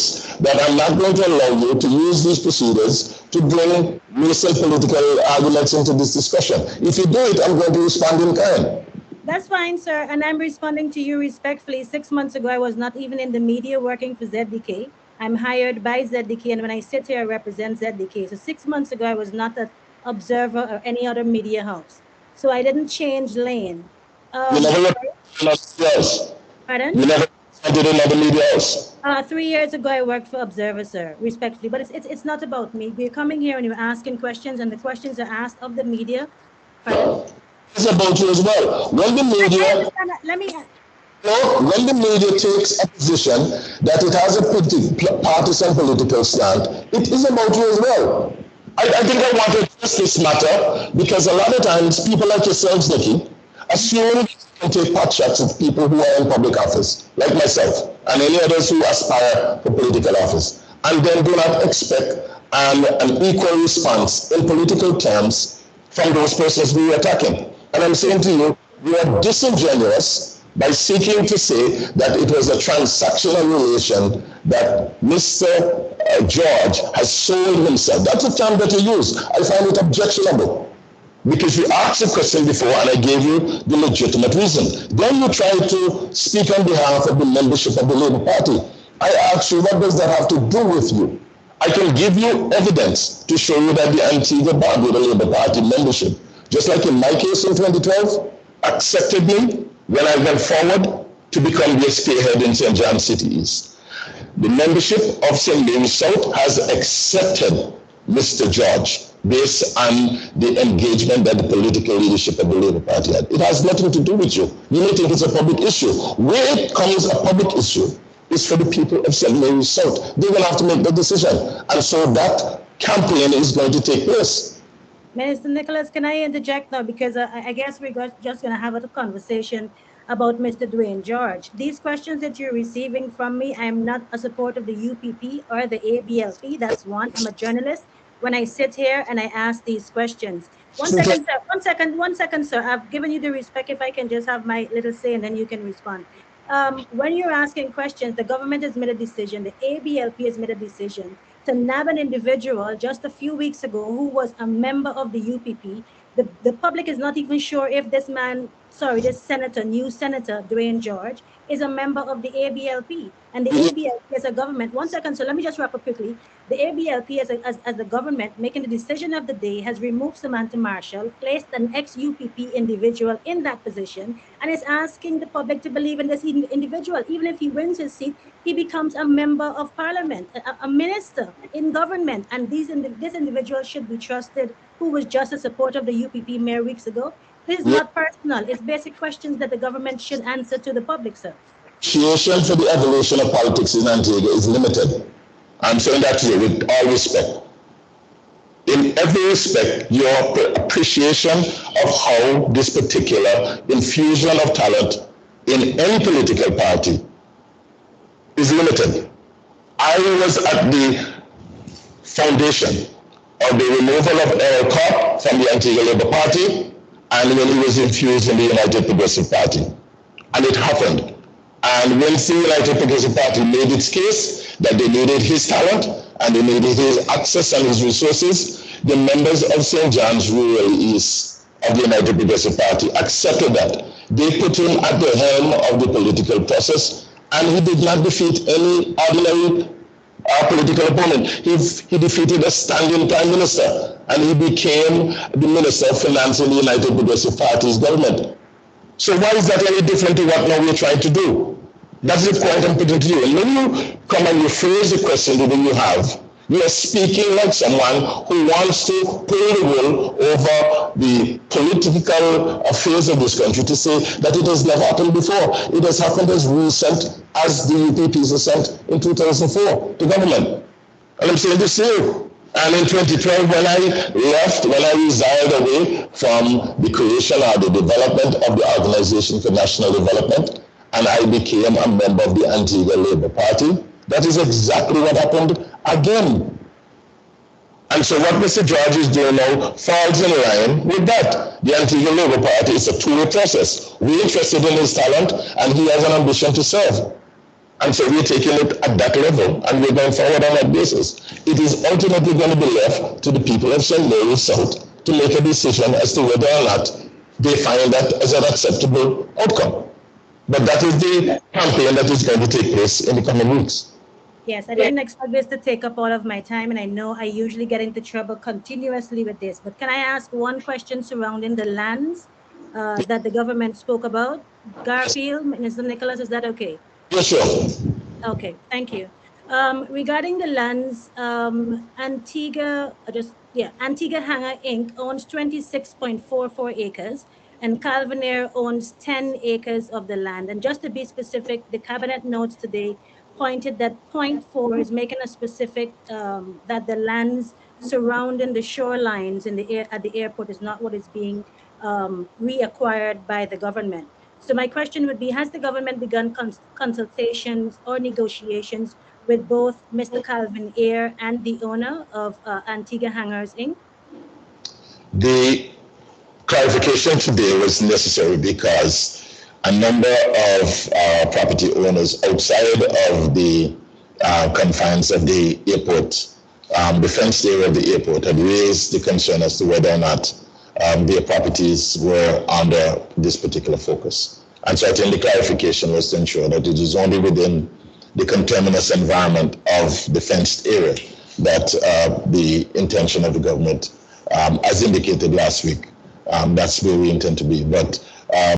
case that I'm not going to allow you to use these procedures to bring recent political arguments into this discussion. If you do it, I'm going to respond in kind. That's fine, sir. And I'm responding to you respectfully. 6 months ago, I was not even in the media working for ZDK. I'm hired by ZDK, and when I sit here, I represent ZDK. So 6 months ago, I was not an observer or any other media house. So I didn't change lane. You never represented another media house. Pardon? You never represented another media house. 3 years ago, I worked for Observer, sir, respectfully. But it's not about me. We're coming here and you're asking questions, and the questions are asked of the media. Pardon? It's about you as well. When the media, when the media takes a position that it has a partisan political stand, it is about you as well. I think I want to address this matter because a lot of times people like yourselves, Nikki, assume you can take pot shots at people who are in public office, like myself, and any others who aspire for political office, and then do not expect an equal response in political terms from those persons who are attacking. And I'm saying to you, you are disingenuous by seeking to say that it was a transactional relation that Mr. George has sold himself. That's a term that you use. I find it objectionable because you asked a question before and I gave you the legitimate reason. Then you try to speak on behalf of the membership of the Labour Party. I asked you, what does that have to do with you? I can give you evidence to show you that the Antigua Barbuda Labour Party membership, just like in my case in 2012, accepted me when I went forward to become the spearhead in St. John City East. The membership of St. Mary's South has accepted Mr. George based on the engagement that the political leadership of the Labour Party had. It has nothing to do with you. You may think it's a public issue. Where it comes a public issue is for the people of St. Mary's South. They will have to make the decision. And so that campaign is going to take place. Minister Nicholas, can I interject now? Because I guess we're just going to have a conversation about Mr. Dwayne George. These questions that you're receiving from me, I'm not a supporter of the UPP or the ABLP. That's one. I'm a journalist. When I sit here and I ask these questions. One second, sir. One second, sir. I've given you the respect. If I can just have my little say and then you can respond. When you're asking questions, the government has made a decision. The ABLP has made a decision to nab an individual just a few weeks ago who was a member of the UPP. The public is not even sure if this senator, new senator, Dwayne George, is a member of the ABLP. And the ABLP as a government, one second, so let me just wrap up quickly. The ABLP as the government making the decision of the day has removed Samantha Marshall, placed an ex-UPP individual in that position, and is asking the public to believe in this individual. Even if he wins his seat, he becomes a member of parliament, a minister in government. And this individual should be trusted, who was just a supporter of the UPP mere weeks ago. This is not personal. It's basic questions that the government should answer to the public, sir. Appreciation for the evolution of politics in Antigua is limited. I'm saying that to you with all respect. In every respect, your appreciation of how this particular infusion of talent in any political party is limited. I was at the foundation of the removal of Errol Cobb from the Antigua Labour Party, and when he was infused in the United Progressive Party. And it happened. And when the United Progressive Party made its case that they needed his talent and they needed his access and his resources, the members of St. John's Rural East of the United Progressive Party accepted that. They put him at the helm of the political process, and he did not defeat any ordinary political opponent. He defeated a standing prime minister, and he became the Minister of Finance in the United Progressive Party's government. So why is that any different to what now we're trying to do? That's the point I'm putting to you. And when you come and you phrase the question the way you have, you are speaking like someone who wants to pull the wool over the political affairs of this country to say that it has never happened before. It has happened as recent as the UPP's ascent in 2004 to government. And I'm saying this to you. And in 2012, when I resigned away from the creation or the development of the Organization for National Development, and I became a member of the Antigua Labour Party, that is exactly what happened again. And so what Mr. George is doing now falls in line with that. The Antigua Labour Party is a two-way process. We're interested in his talent, and he has an ambition to serve. And so we're taking it at that level, and we're going forward on that basis. It is ultimately going to be left to the people of St. Louis South to make a decision as to whether or not they find that as an acceptable outcome. But that is the campaign that is going to take place in the coming weeks. Yes, I didn't expect this to take up all of my time, and I know I usually get into trouble continuously with this. But can I ask one question surrounding the lands that the government spoke about? Garfield, Mr. Nicholas, is that okay? Yes, sure. Okay, thank you. Regarding the lands, Antigua Hangar Inc. owns 26.44 acres, and Calvinair owns 10 acres of the land. And just to be specific, the cabinet notes today pointed that point 4 is making a specific that the lands surrounding the shorelines in the at the airport is not what is being reacquired by the government. So my question would be, has the government begun consultations or negotiations with both Mr. Calvin Ayre and the owner of Antigua Hangars, Inc.? The clarification today was necessary because a number of property owners outside of the confines of the airport, the fenced area of the airport, had raised the concern as to whether or not their properties were under this particular focus. And so I think the clarification was to ensure that it is only within the conterminous environment of the fenced area that the intention of the government, as indicated last week, that's where we intend to be. But